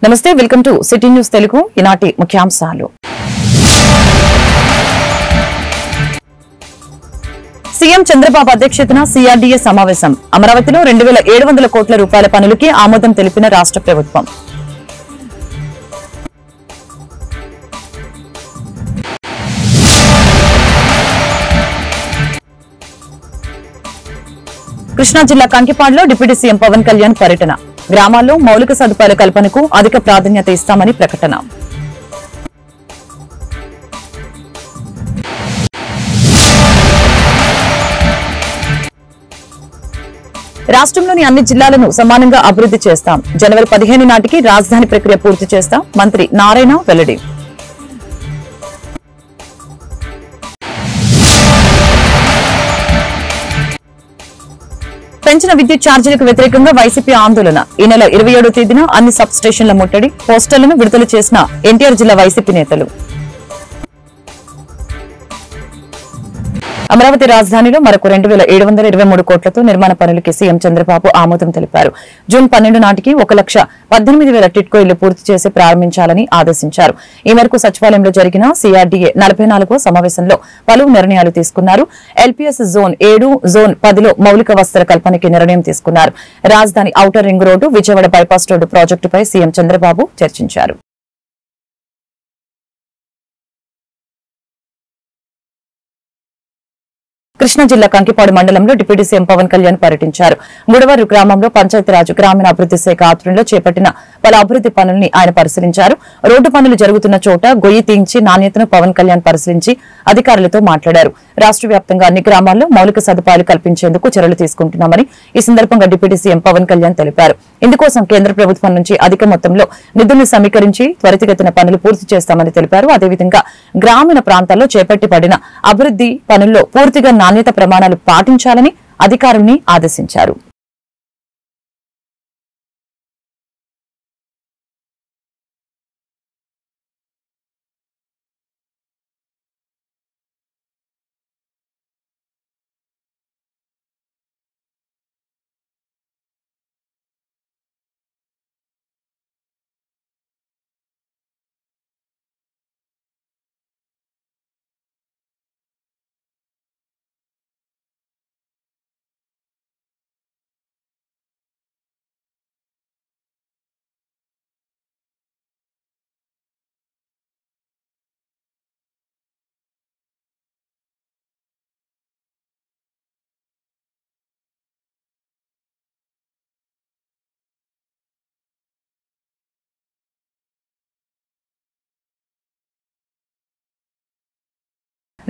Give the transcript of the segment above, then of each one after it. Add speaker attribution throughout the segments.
Speaker 1: నమస్తే, welcome to city news Telugu. ఈనాటి ముఖ్యాంశాలు. సీఎం చంద్రబాబు అధ్యక్షతన సిఆర్డీఏ సమావేశం. అమరావతిలో 2700 కోట్ల రూపాయల పనులకి ఆమోదం తెలిపిన రాష్ట్ర ప్రభుత్వం. కృష్ణా జిల్లా కంకిపాడులో డిప్యూటీ సీఎం పవన్ కళ్యాణ్ పర్యటన. గ్రామాల్లో మౌలిక సదుపాయాల కల్పనకు అధిక ప్రాధాన్యత ఇస్తామని ప్రకటన. రాష్ట్రంలోని అన్ని జిల్లాలను సమానంగా అభివృద్ధి చేస్తాం. జనవరి 15 నాటికి రాజధాని ప్రక్రియ పూర్తి చేస్తాం. మంత్రి నారాయణ వెల్లడి. పెంచిన విద్యుత్ ఛార్జీలకు వ్యతిరేకంగా వైసీపీ ఆందోళన. ఈ నెల 27వ తేదీన అన్ని సబ్ స్టేషన్ల ముట్టడి. పోస్టర్లను విడుదల చేసిన ఎన్టీఆర్ జిల్లా వైసీపీ నేతలు. అమరావతి రాజధానిలో మరొక 2723 కోట్లతో నిర్మాణ పనులకి సీఎం చంద్రబాబు ఆమోదం తెలిపారు. జూన్ 12 నాటికి 1,18,000 టిట్కో ఇళ్లు పూర్తి చేసి ప్రారంభించాలని ఆదేశించారు. ఈ మేరకు సచివాలయంలో జరిగిన సిఆర్డీఏ 44వ సమావేశంలో పలు నిర్ణయాలు తీసుకున్నారు. ఎల్పీఎస్ జోన్ 7, జోన్ 10లో మౌలిక వసతుల కల్పనకి నిర్ణయం తీసుకున్నారు. రాజధాని outer ring road, Vijayawada bypass road ప్రాజెక్టుపై సీఎం చంద్రబాబు చర్చించారు. కృష్ణా జిల్లా కంకిపాడు మండలంలో డిప్యూటీ సీఎం పవన్ కళ్యాణ్ పర్యటించారు. గుడవారు గ్రామంలో పంచాయతీరాజ్ గ్రామీణాభివృద్ది శాఖ ఆధ్వర్యంలో చేపట్టిన పలు అభివృద్ది పనుల్ని ఆయన పరిశీలించారు. రోడ్డు పనులు జరుగుతున్న చోట గొయ్యి తీయించి నాణ్యతను పవన్ కళ్యాణ్ పరిశీలించి అధికారులతో మాట్లాడారు. రాష్ట్ర వ్యాప్తంగా అన్ని గ్రామాల్లో మౌలిక సదుపాయాలు కల్పించేందుకు చర్యలు తీసుకుంటున్నామని ఈ సందర్భంగా డిప్యూటీ సీఎం పవన్ కళ్యాణ్ తెలిపారు. ఇందుకోసం కేంద్ర ప్రభుత్వం నుంచి అధిక మొత్తంలో నిధులను సమీకరించి త్వరితగతిన పనులు పూర్తి చేస్తామని తెలిపారు. అదేవిధంగా గ్రామీణ ప్రాంతాల్లో చేపట్టిపడిన అభివృద్ది పనుల్లో పూర్తిగా నాణ్యత ప్రమాణాలు పాటించాలని అధికారుల్ని ఆదేశించారు.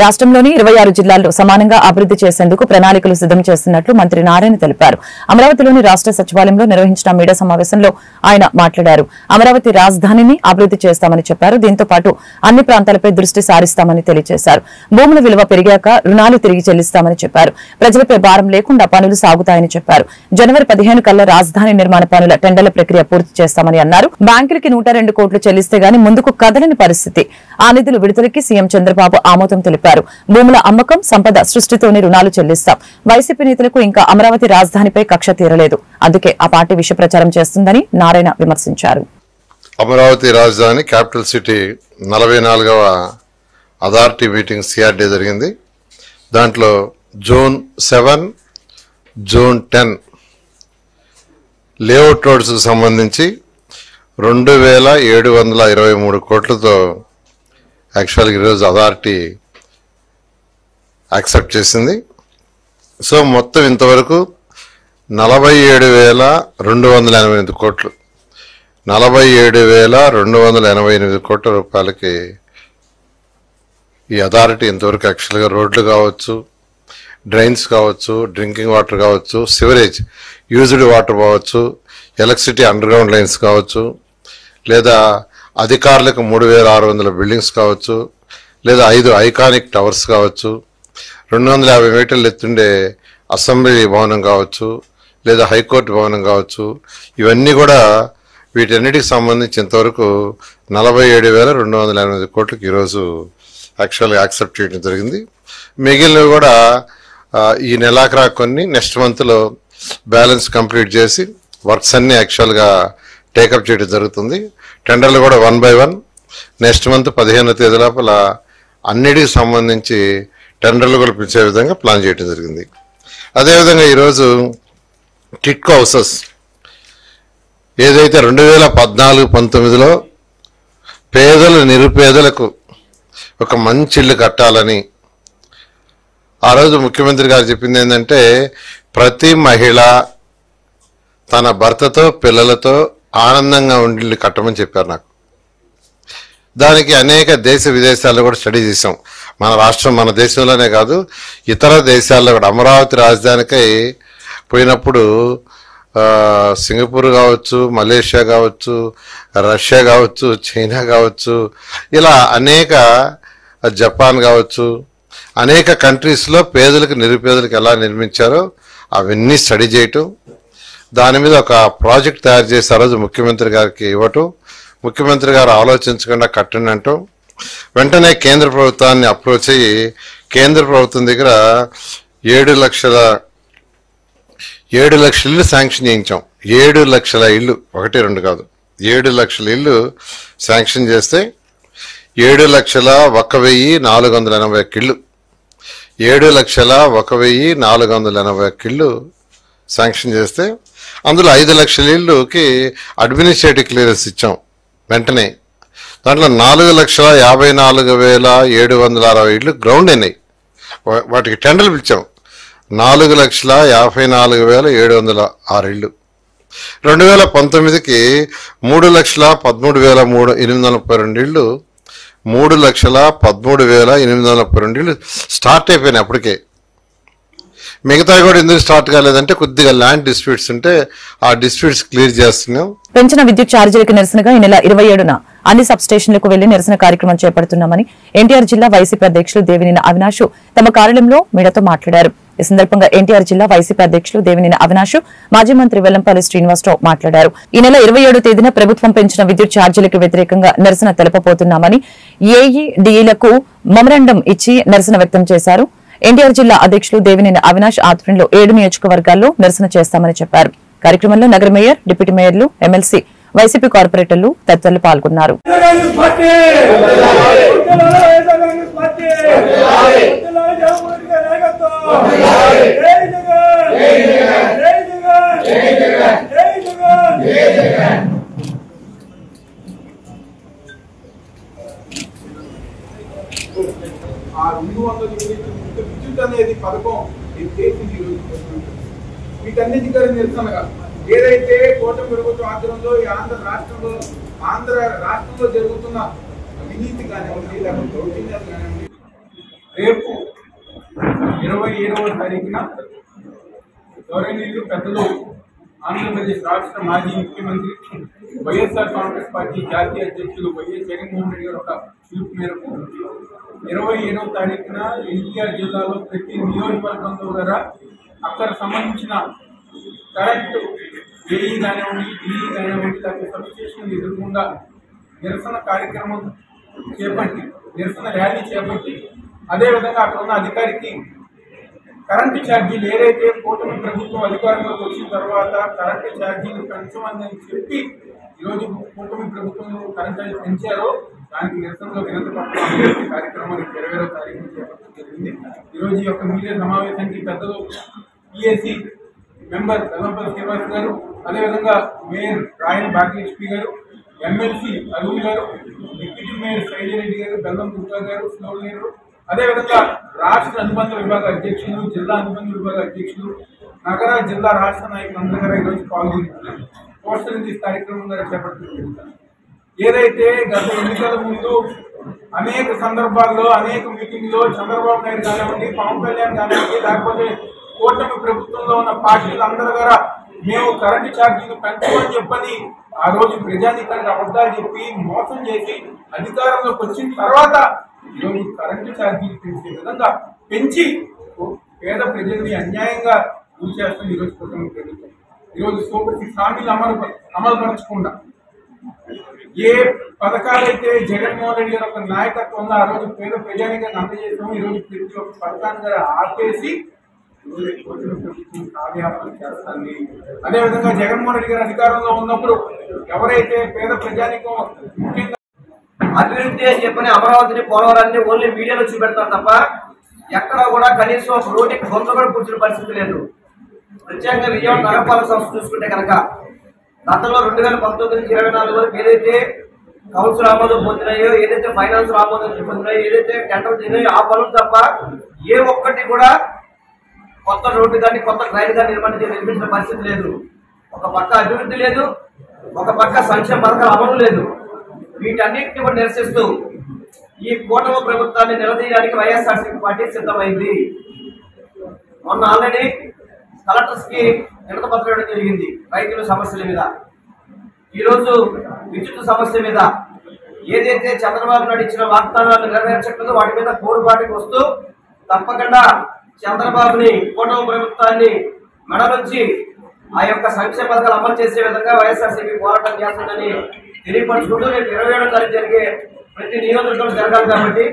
Speaker 1: రాష్ట్రంలోని 26 జిల్లాల్లో సమానంగా అభివృద్ది చేసేందుకు ప్రణాళికలు సిద్దం చేస్తున్నట్లు మంత్రి నారాయణ తెలిపారు. అమరావతిలోని రాష్ట్ర సచివాలయంలో నిర్వహించిన మీడియా సమావేశంలో ఆయన మాట్లాడారు. అమరావతి రాజధానిని అభివృద్ది చేస్తామని చెప్పారు. దీంతో పాటు అన్ని ప్రాంతాలపై దృష్టి సారిస్తామని తెలియజేశారు. భూముల విలువ పెరిగాక రుణాలు తిరిగి చెల్లిస్తామని చెప్పారు. ప్రజలపై భారం లేకుండా పనులు సాగుతాయని చెప్పారు. జనవరి 15 కల్లా రాజధాని నిర్మాణ పనుల టెండర్ల ప్రక్రియ పూర్తి చేస్తామని అన్నారు. బ్యాంకులకి 102 కోట్లు చెల్లిస్తే గాని ముందుకు కదలని పరిస్థితి. ఆ నిధులు విడుదలకి సీఎం చంద్రబాబు ఆమోదం తెలిపారు. భూముల అమ్మకం, సంపద సృష్టితోనే రుణాలు చెల్లిస్తాం. వైసీపీ నేతలకు ఇంకా అమరావతి రాజధానిపై కక్ష తీరలేదు. అందుకే ఆ పార్టీ విష ప్రచారం చేస్తుందని నారాయణ విమర్శించారు.
Speaker 2: అమరావతి రాజధాని క్యాపిటల్ సిటీ 44వ అథారిటీ మీటింగ్ సిఆర్డీ జరిగింది. దాంట్లో జూన్ 7, జూన్ 10 లేఅవుట్ రోడ్స్ కు సంబంధించి 2723 కోట్లతో యాక్చువల్గా ఈరోజు అథారిటీ యాక్సెప్ట్ చేసింది. సో మొత్తం ఇంతవరకు 47,288 కోట్లు, 47,288 కోట్ల రూపాయలకి ఈ అథారిటీ ఇంతవరకు యాక్చువల్గా రోడ్లు కావచ్చు, డ్రైన్స్ కావచ్చు, డ్రింకింగ్ వాటర్ కావచ్చు, సివరేజ్ యూజ్డ్ వాటర్ కావచ్చు, ఎలక్ట్రిసిటీ అండర్ గ్రౌండ్ లైన్స్ కావచ్చు, లేదా అధికారులకు 3,600 బిల్డింగ్స్ కావచ్చు, లేదా 5 ఐకానిక్ టవర్స్ కావచ్చు, 250 మీటర్లు ఎత్తుండే అసెంబ్లీ భవనం కావచ్చు, లేదా హైకోర్టు భవనం కావచ్చు. ఇవన్నీ కూడా వీటన్నిటికి సంబంధించి ఇంతవరకు 47,288 కోట్లకి ఈరోజు యాక్చువల్గా యాక్సెప్ట్ చేయడం జరిగింది. మిగిలినవి కూడా ఈ నెలాఖరా కొన్ని నెక్స్ట్ మంత్లో బ్యాలెన్స్ కంప్లీట్ చేసి వర్క్స్ అన్ని యాక్చువల్గా టేకప్ చేయడం జరుగుతుంది. టెండర్లు కూడా 1 by 1 నెక్స్ట్ మంత్ 15వ తేదీ లోపల అన్నిటికి సంబంధించి టెండర్లు కూడా పిలిచే విధంగా ప్లాన్ చేయడం జరిగింది. అదేవిధంగా ఈరోజు టిట్కో హౌసెస్ ఏదైతే 2014-19లో పేదలు నిరుపేదలకు ఒక మంచి ఇల్లు కట్టాలని ఆ రోజు ముఖ్యమంత్రి గారు చెప్పింది ఏంటంటే ప్రతి మహిళ తన భర్తతో పిల్లలతో ఆనందంగా ఉండి ఇల్లు కట్టమని చెప్పారు నాకు. దానికి అనేక దేశ విదేశాల్లో కూడా స్టడీ చేసాం. మన రాష్ట్రం మన దేశంలోనే కాదు ఇతర దేశాల్లో కూడా అమరావతి రాజధానికై పోయినప్పుడు సింగపూర్ కావచ్చు, మలేషియా కావచ్చు, రష్యా కావచ్చు, చైనా కావచ్చు, ఇలా అనేక జపాన్ కావచ్చు, అనేక కంట్రీస్లో పేదలకు నిరుపేదలకు ఎలా నిర్మించారో అవన్నీ స్టడీ చేయటం, దాని మీద ఒక ప్రాజెక్ట్ తయారు చేసి ఆ రోజు ముఖ్యమంత్రి గారికి ఇవ్వటం, ముఖ్యమంత్రి గారు ఆలోచించకుండా కట్టండి అంటాం. వెంటనే కేంద్ర ప్రభుత్వాన్ని అప్రోచ్ అయ్యి కేంద్ర ప్రభుత్వం దగ్గర 7 లక్షల ఇల్లు శాంక్షన్ చేయించాం. 7 లక్షల ఇల్లు, 1 2 కాదు, 7 లక్షల ఇల్లు శాంక్షన్ చేస్తే 7,01,481 ఇల్లు, 7,01,481 ఇల్లు శాంక్షన్ చేస్తే అందులో 5 లక్షల ఇల్లుకి అడ్మినిస్ట్రేటివ్ క్లియరెన్స్ ఇచ్చాం వెంటనే. దాంట్లో 4,54,760 ఇళ్ళు గ్రౌండ్ అయినాయి, వాటికి టెండర్లు పిలిచాం. 4,54,706 ఇళ్ళు. 2019కి 3,13,832 ఇళ్ళు, 3,13,832 ఇళ్ళు స్టార్ట్ అయిపోయినాయి అప్పటికే. మిగతా కూడా ఎందుకు స్టార్ట్ కాలేదంటే కొద్దిగా ల్యాండ్ డిస్ప్యూట్స్ ఉంటే ఆ డిస్ప్యూట్స్ క్లియర్ చేస్తున్నాం.
Speaker 1: పెంచిన విద్యుత్ ఛార్జీలకు నిరసనగా ఈ నెల 27న అన్ని సబ్ స్టేషన్లకు వెళ్లి నిరసన కార్యక్రమం చేపడుతున్నామని ఎన్టీఆర్ జిల్లా వైసీపీ అధ్యక్షులు దేవినేని అవినాష్ తమ కార్యాలయంలో మీడియాతో మాట్లాడారు. ఈ సందర్భంగా ఎన్టీఆర్ జిల్లా వైసీపీ అధ్యక్షులు దేవినేని అవినాష్, మాజీ మంత్రి వెల్లంపల్లి శ్రీనివాసరావు మాట్లాడారు. ఈ నెల 27వ తేదీన ప్రభుత్వం పెంచిన విద్యుత్ ఛార్జీలకు వ్యతిరేకంగా నిరసన తెలుపబోతున్నామని ఏఈడీలకు మెమరాండం ఇచ్చి నిరసన వ్యక్తం చేశారు. ఎన్టీఆర్ జిల్లా అధ్యక్షులు దేవినేని అవినాష్ ఆధ్వర్యంలో 7 నియోజకవర్గాల్లో నిరసన చేస్తామని చెప్పారు. కార్యక్రమంలో నగర మేయర్, డిప్యూటీ మేయర్లు, ఎమ్మెల్సీ, వైసీపీ కార్పొరేటర్లు తదితరులు పాల్గొన్నారు.
Speaker 3: విద్యుత్ అనేది పథకం వీటన్నిటి నిరసనగా ఏదైతే కూటమి ప్రభుత్వం ఆధ్వర్యంలో ఈ ఆంధ్ర రాష్ట్రంలో జరుగుతున్న అవినీతి కానివ్వండి, లేకపోతే దౌర్జన్యాలు కానివ్వండి, రేపు 27వ తారీఖున గౌరవనీయులు పెద్దలు ఆంధ్రప్రదేశ్ రాష్ట్ర మాజీ ముఖ్యమంత్రి వైఎస్ఆర్ కాంగ్రెస్ పార్టీ జాతీయ అధ్యక్షులు వైఎస్ జగన్మోహన్ రెడ్డి గారి ఒక పిలుపు మేరకు 27వ తారీఖున ఎన్టీఆర్ జిల్లాలో ప్రతి నియోజకవర్గంలో ద్వారా అక్కడ సంబంధించిన కరెంటు ఏఈ కానివ్వండి, డిఈ కానివ్వండి, లేకపోతే సబ్ స్టేషన్ ఎదురుకుండా నిరసన కార్యక్రమం చేపట్టి, నిరసన ర్యాలీ చేపట్టి, అదేవిధంగా అక్కడ ఉన్న అధికారికి కరెంటు ఛార్జీలు ఏదైతే కూటమి ప్రభుత్వం అధికారంలోకి వచ్చిన తర్వాత కరెంటు ఛార్జీలు పెంచమని చెప్పి ఈరోజు కూటమి ప్రభుత్వంలో కరెంట్ ఛార్జీలు పెంచారో దానికి నిరసనలో వినతి పత్రం కార్యక్రమాన్ని 20వ తారీఖున చేపట్టడం జరిగింది. ఈరోజు ఈ యొక్క మీడియా సమావేశానికి పెద్దలు పిఎస్సి మెంబర్ వెల్లంపల్లి శ్రీనివాస్ గారు, అదేవిధంగా మేయర్ రాయల్ భాగ్యలక్ష్మి గారు, ఎమ్మెల్సీ అరుణ్ గారు, డిప్యూటీ మేయర్ శైలరెడ్డి గారు, బెల్లం దుర్గా గారు, స్లోలేరు, అదేవిధంగా రాష్ట్ర అనుబంధ విభాగ అధ్యక్షులు, జిల్లా అనుబంధ విభాగ అధ్యక్షులు, నగర జిల్లా రాష్ట్ర నాయకులందరూ కూడా ఈరోజు పాల్గొంటున్నారు. పోస్టర్ రిలీజ్ కార్యక్రమం ద్వారా చేపడుతున్నారు. ఏదైతే గత ఎన్నికల ముందు అనేక సందర్భాల్లో అనేక మీటింగ్లో చంద్రబాబు నాయుడు కానివ్వండి, పవన్ కళ్యాణ్ కానివ్వండి, లేకపోతే కూటమి ప్రభుత్వంలో ఉన్న పార్టీలు అందరూ కూడా మేము కరెంటు ఛార్జీలు పెంచమని చెప్పని ఆ రోజు ప్రజానీకానికి అబద్ధాలు చెప్పి మోసం చేసి అధికారంలోకి వచ్చిన తర్వాత ఈరోజు కరెంటు ఛార్జీలు పెంచే విధంగా పెంచి పేద ప్రజల్ని అన్యాయంగా గురి చేస్తుంది ఈరోజు కూటమి ప్రభుత్వం. ఈరోజు సూపర్ 6 హామీలు అమలుపరచకుండా ఏ పథకాలైతే జగన్మోహన్ రెడ్డి గారి యొక్క నాయకత్వంలో ఆ రోజు పేద ప్రజానీకాన్ని అందజేసాము, ఈరోజు ప్రతి ఒక్క పథకాన్ని ఆపేసి కాలయాపన చేస్తుంది. అదేవిధంగా జగన్మోహన్ రెడ్డి గారు అధికారంలో ఉన్నప్పుడు ఎవరైతే పేద ప్రజానికం ముఖ్యంగా
Speaker 4: అభివృద్ధి అని చెప్పని అమరావతిని పోలవరాన్ని ఓన్లీ మీడియాలో చూపెడతారు తప్ప ఎక్కడ కూడా కనీసం ఒక రోడ్డుకి కొంత కూడా కూర్చునే పరిస్థితి లేదు. ప్రత్యేకంగా విజయవాడ నగరపాలక సంస్థ చూసుకుంటే కనుక గతంలో 2019 నుంచి 24 వరకు ఏదైతే కౌన్సిల్ ఆమోదం పొందినాయో, ఏదైతే ఫైనాన్స్ ఆమోదం పొందినాయో, ఏదైతే టెండర్ తిన్నాయో ఆ పనులు తప్ప ఏ ఒక్కటి కూడా కొత్త రోడ్డు కానీ కొత్త ట్రైన్ కానీ నిర్మించిన పరిస్థితి లేదు. ఒక పక్క అభివృద్ధి లేదు, ఒక పక్క సంక్షేమ పథకాల అమలు లేదు. వీటన్నిటిని కూడా నిరసిస్తూ ఈ కూటమి ప్రభుత్వాన్ని నిలదీయడానికి వైఎస్ఆర్సీపీ పార్టీ సిద్ధమైంది. మొన్న ఆల్రెడీ కలెక్టర్స్ కి వినతిపత్రం ఇవ్వడం జరిగింది రైతుల సమస్యల మీద. ఈరోజు విద్యుత్ సమస్య మీద ఏదైతే చంద్రబాబు నాయుడు ఇచ్చిన వాగ్దానాలు నెరవేర్చట్లేదో వాటి మీద పోరుబాటుకు వస్తూ తప్పకుండా చంద్రబాబుని కూటమి ప్రభుత్వాన్ని మెడలోంచి ఆ యొక్క సంక్షేమ పథకాలు అమలు చేసే విధంగా వైఎస్ఆర్సీపీ పోరాటం చేస్తుందని తెలియపరుచుకుంటూ రేపు 27వ తారీఖు జరిగే ప్రతి నియోజకవర్గం జరగాలి కాబట్టి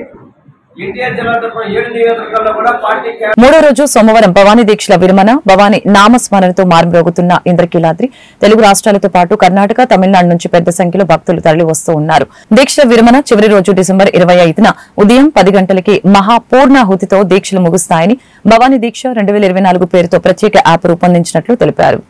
Speaker 4: ఎన్టీఆర్ జిల్లా తరఫున 7 నియోజకవర్గాల్లో కూడా పార్టీ
Speaker 1: మూడో రోజు సోమవారం భవానీ దీక్షల విరమణ. భవానీ నామస్మరణతో మారుమ్రోగుతున్న ఇంద్రకీలాద్రి. తెలుగు రాష్ట్రాలతో పాటు కర్ణాటక, తమిళనాడు నుంచి పెద్ద సంఖ్యలో భక్తులు తరలి వస్తూ ఉన్నారు. దీక్షల విరమణ చివరి రోజు డిసెంబర్ 25న ఉదయం 10 గంటలకి మహాపూర్ణాహుతితో దీక్షలు ముగుస్తాయని భవానీ దీక్ష 2024 పేరుతో ప్రత్యేక యాప్ రూపొందించినట్లు తెలిపారు.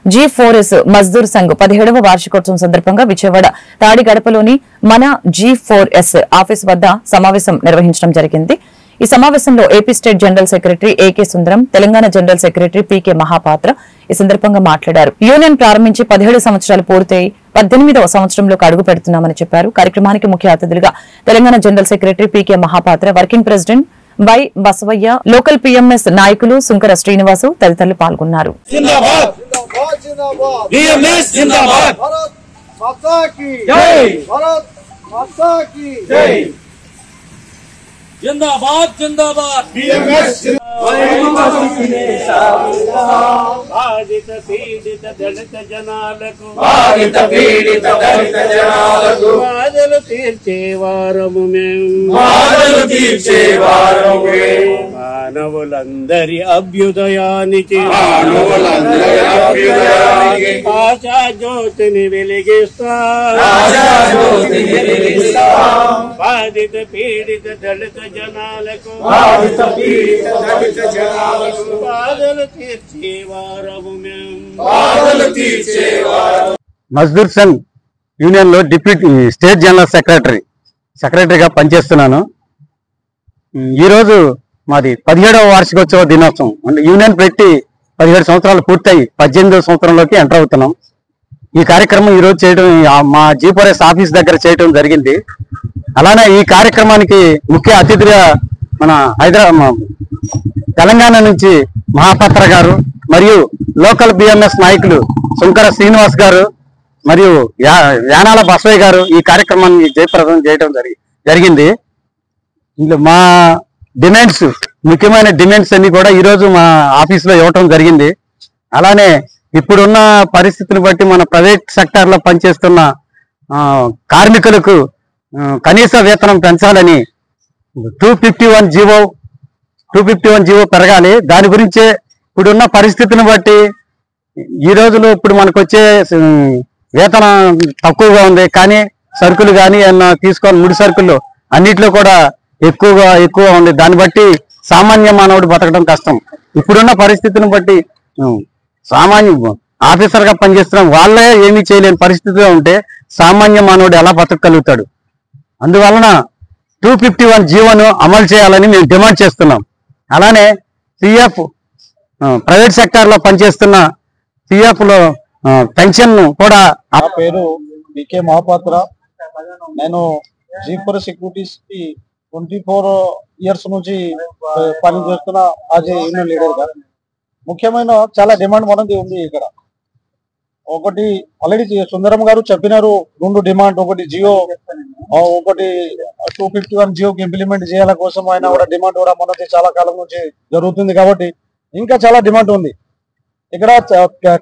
Speaker 1: G4S మజ్దూర్ సంఘ్ 17వ వార్షికోత్సవం సందర్భంగా విజయవాడ తాడిగడపలోని మన G4S ఆఫీస్ వద్ద సమావేశం నిర్వహించడం జరిగింది. ఈ సమావేశంలో AP state general secretary AK Sundaram, Telangana general secretary PK Mahapatra ఈ సందర్భంగా మాట్లాడారు. యూనియన్ ప్రారంభించి 17 సంవత్సరాలు పూర్తయి 18వ సంవత్సరంలోకి అడుగు పెడుతున్నామని చెప్పారు. కార్యక్రమానికి ముఖ్య అతిథులుగా Telangana general secretary PK Mahapatra, working president Y Basavayya, local PMS నాయకులు సుంకర శ్రీనివాసు తదితరులు పాల్గొన్నారు.
Speaker 5: जिंदाबाद जिंदाबाद బాధిత పీడిత దళిత జనాలకు బాధలు తీర్చేవారము మేము మానవులందరి అభ్యుదయానికి ఆశా జ్యోతిని వెలిగిస్తా బాధిత పీడిత దళిత జనాలకు బాధలు తీర్చేవారము మేము.
Speaker 6: మజ్దూర్ సంఘ్ యూనియన్ లో డిప్యూటీ స్టేట్ జనరల్ సెక్రటరీగా పనిచేస్తున్నాను. ఈరోజు మాది 17వ వార్షికోత్సవ దినోత్సవం. అంటే యూనియన్ పెట్టి 17 సంవత్సరాలు పూర్తయి 18వ సంవత్సరంలోకి ఎంటర్ అవుతున్నాం. ఈ కార్యక్రమం ఈరోజు చేయడం మా G4S ఆఫీస్ దగ్గర చేయడం జరిగింది. అలానే ఈ కార్యక్రమానికి ముఖ్య అతిథిగా మన తెలంగాణ నుంచి మహాపాత్ర గారు మరియు లోకల్ బిఎంఎస్ నాయకులు సుంకర శ్రీనివాస్ గారు మరియు యానాల బసవయ్య గారు ఈ కార్యక్రమాన్ని జయప్రదం చేయడం జరిగింది. ఇందులో మా డిమాండ్స్, ముఖ్యమైన డిమాండ్స్ అన్ని కూడా ఈరోజు మా ఆఫీసులో ఇవ్వటం జరిగింది. అలానే ఇప్పుడున్న పరిస్థితిని బట్టి మన ప్రైవేట్ సెక్టార్ లో పనిచేస్తున్న కార్మికులకు కనీస వేతనం పెంచాలని 251 జీవో పెరగాలి. దాని గురించే ఇప్పుడున్న పరిస్థితిని బట్టి ఈ రోజులో ఇప్పుడు మనకు వచ్చే వేతనం తక్కువగా ఉంది. కానీ సరుకులు కానీ ఏమన్నా తీసుకోవాలి, ముడి సరుకుల్లో అన్నిట్లో కూడా ఎక్కువ ఉంది. దాన్ని బట్టి సామాన్య మానవుడు బతకడం కష్టం. ఇప్పుడున్న పరిస్థితిని బట్టి సామాన్య ఆఫీసర్ గా పనిచేస్తున్నాం వాళ్ళే ఏమీ చేయలేని పరిస్థితిలో ఉంటే సామాన్య మానవుడు ఎలా బతకగలుగుతాడు? అందువలన 251 జీవోను అమలు చేయాలని మేము డిమాండ్ చేస్తున్నాం. అలానే పిఎఫ్ ప్రైవేట్ సెక్టార్ లో పనిచేస్తున్న పిఎఫ్ లో పెన్షన్ కూడా.
Speaker 7: నా పేరు బికే మహాపాత్ర. నేను జీపర్ సెక్యూరిటీస్ కి 24 ఇయర్స్ నుంచి పని చేస్తున్న ఆజే యూనియన్ లీడర్ గా. ముఖ్యమైన చాలా డిమాండ్ మనది ఉంది ఇక్కడ. ఒకటి ఆల్రెడీ సుందరం గారు చెప్పినారు, 2 డిమాండ్. ఒకటి జియో, ఒకటి 251 జియోకి ఇంప్లిమెంట్ చేయాల కోసం ఆయన కూడా డిమాండ్ కూడా మనది చాలా కాలం నుంచి జరుగుతుంది. కాబట్టి ఇంకా చాలా డిమాండ్ ఉంది. ఇక్కడ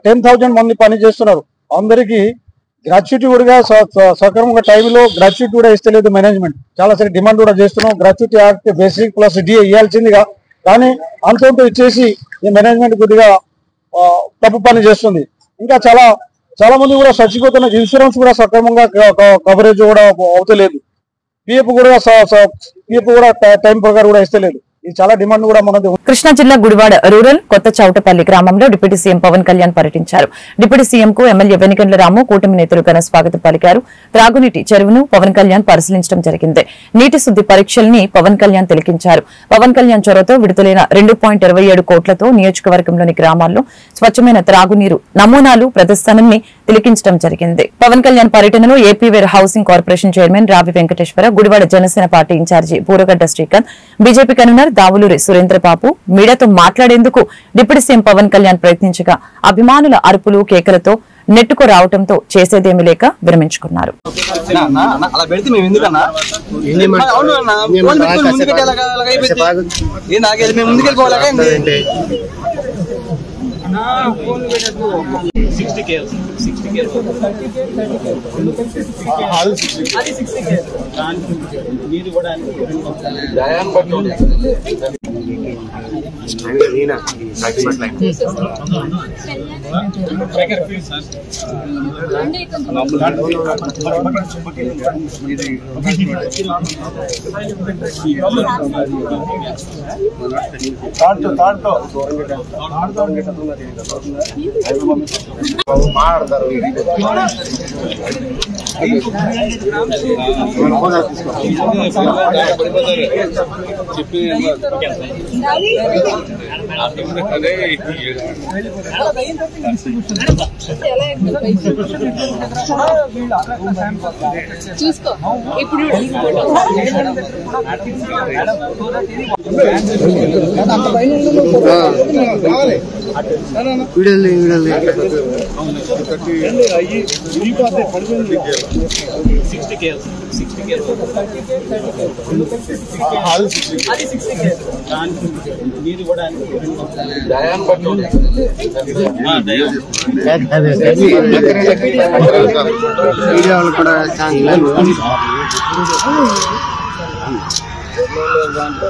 Speaker 7: 10,000 మంది పని చేస్తున్నారు. అందరికీ గ్రాట్యుటీ కూడా సక్రమంగా టైంలో గ్రాట్యుటీ కూడా ఇస్తలేదు మేనేజ్మెంట్. చాలా సరే డిమాండ్ కూడా చేస్తున్నాం. Gratuity act basic plus DA ఇవ్వాల్సిందిగా, కానీ అంతంతో ఇచ్చేసి ఈ మేనేజ్మెంట్ కొద్దిగా తప్పు పని చేస్తుంది. ఇంకా చాలా మంది కూడా చచ్చిపోతున్న. ఇన్సూరెన్స్ కూడా సక్రమంగా కవరేజ్ కూడా అవుతలేదు. పిఎఫ్ కూడా టైం ప్రకారం కూడా ఇస్తలేదు. ఇది చాలా డిమాండ్ కూడా మనది.
Speaker 1: కృష్ణా జిల్లా గుడివాడ రూరల్ కొత్త చౌటపల్లి గ్రామంలో డిప్యూటీ సీఎం పవన్ కళ్యాణ్ పర్యటించారు. డిప్యూటీ సీఎం కు ఎమ్మెల్యే వెనిగండ్ల రాము, కూటమి నేతలు ఘన స్వాగతం పలికారు. త్రాగునీటి చెరువును పవన్ కళ్యాణ్ పరిశీలించడం జరిగింది. నీటి శుద్ది పరీక్షల్ని పవన్ కళ్యాణ్ తిలకించారు. పవన్ కళ్యాణ్ చొరవతో విడుదలైన 2.27 కోట్లతో నియోజకవర్గంలోని గ్రామాల్లో స్వచ్ఛమైన త్రాగునీరు నమూనాలు ప్రదర్శనని తిలకించడం జరిగింది. పవన్ కళ్యాణ్ పర్యటనలో AP warehousing corporation chairman Ravi Venkateswara, Gudivada Janasena party incharge Booragadda Srikanth, BJP convenor Davuluri Surendrababu మీడియాతో మాట్లాడేందుకు డిప్యూటీ సీఎం పవన్ కళ్యాణ్ ప్రయత్నించగా అభిమానుల అరుపులు కేకలతో నెట్టుకు రావడంతో చేసేదేమీ లేక విరమించుకున్నారు.
Speaker 8: చూసుకో ఇప్పుడు
Speaker 9: వీడియోలు కూడా దాంట్లో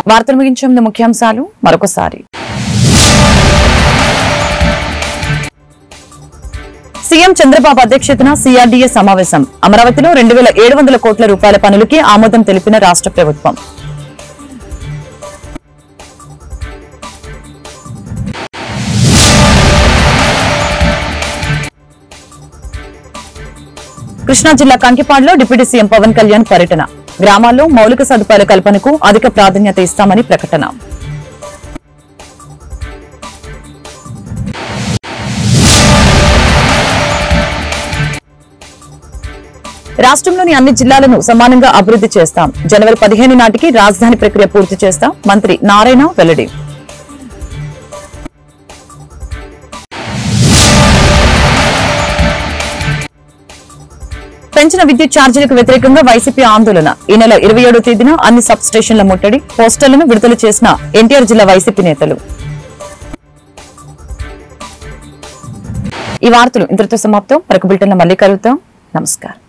Speaker 1: వార్తలు ముగించే ముందు ముఖ్యాంశాలు మరొకసారి. సీఎం చంద్రబాబు అధ్యక్షతన సిఆర్డీఏ సమావేశం. అమరావతిలో 2700 కోట్ల రూపాయల పనులకి ఆమోదం తెలిపిన రాష్ట్ర ప్రభుత్వం. కృష్ణా జిల్లా కంకిపాడులో డిప్యూటీ సీఎం పవన్ కళ్యాణ్ పర్యటన. గ్రామాల్లో మౌలిక సదుపాయాల కల్పనకు అధిక ప్రాధాన్యత ఇస్తామని ప్రకటన. రాష్ట్రంలోని అన్ని జిల్లాలను సమానంగా అభివృద్ధి చేస్తాం. జనవరి 15 నాటికి రాజధాని ప్రక్రియ పూర్తి చేస్తాం. మంత్రి నారాయణ వెల్లడి. పెంచిన విద్యుత్ ఛార్జీలకు వ్యతిరేకంగా వైసీపీ ఆందోళన. ఈ నెల 27వ తేదీన అన్ని సబ్ స్టేషన్ల ముట్టడి. పోస్టర్లను విడుదల చేసిన ఎన్టీఆర్ జిల్లా వైసీపీ నేతలు. ఈ వార్తలు ఇంతటితో సమాప్తం. మరొక బులెటిన్లో మళ్ళీ కలుద్దాం. నమస్కారం.